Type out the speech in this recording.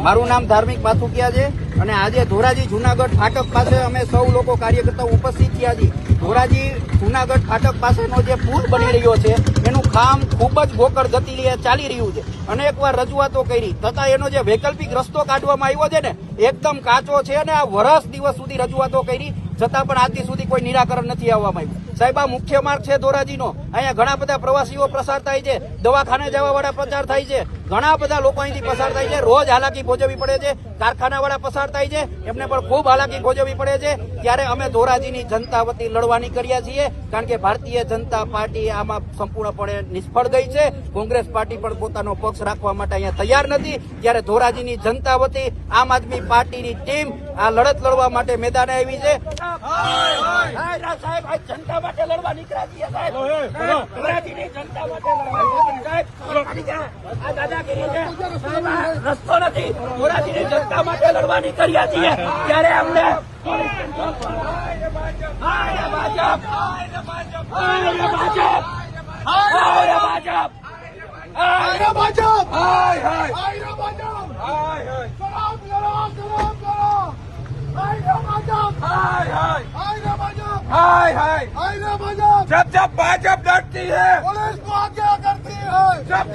મારું નામ ધાર્મિક પાથુકિયા છે અને આજે ધોરાજી જુનાગઢ ફાટક પાસે અમે સૌ લોકો કાર્યકર્તાઓ ઉપસ્થિત થયા છીએ. ધોરાજી જુનાગઢ ફાટક પાસેનો જે પુલ બની રહ્યો છે એનું કામ ખૂબ જ ગોકળ ગતિએ ચાલી રહ્યું છે. અનેકવાર રજૂઆતો કરી તથા એનો જે વૈકલ્પિક રસ્તો કાઢવામાં આવ્યો છે ને એકદમ કાચો છે અને આ વર્ષ દિવસ સુધી રજૂઆતો કરી છતાં પણ આજ સુધી કોઈ નિરાકરણ નથી આવવામાં આવ્યું. સાહેબ, આ મુખ્ય માર્ગ છે ધોરાજીનો. અહીંયા ઘણા બધા પ્રવાસીઓ પસાર થાય છે, દવાખાને જવા વાળા પસાર થાય છે, ઘણા બધા લોકો અહીંથી પસાર થાય છે. રોજ હાલાકી ભોગવવી પડે છે. કારખાના વાળા પસાર થાય છે, એમને પણ ખૂબ હાલાકી ભોગવવી પડે છે. ત્યારે અમે ધોરાજીની જનતા વતી લડવાની કર્યા છીએ, કારણ કે ભારતીય જનતા પાર્ટી આમાં સંપૂર્ણપણે નિષ્ફળ ગઈ છે. કોંગ્રેસ પાર્ટી પણ પોતાનો પક્ષ રાખવા માટે અહીંયા તૈયાર નથી. ત્યારે ધોરાજીની જનતા વતી આમ આદમી પાર્ટીની ટીમ આ લડત લડવા માટે મેદાને આવી છે. સાહેબ, જનતા માટે લડવા નીકળ્યા છીએ. સાહેબ, ધોરાજીની જનતા માટે આ દાદાગીરી છે. રસ્તો નથી. ધોરાજીની જનતા માટે લડવા નીકળ્યા છીએ. ત્યારે અમને जब जब भाजपा डरती है पुलिस को आगे करती है, जब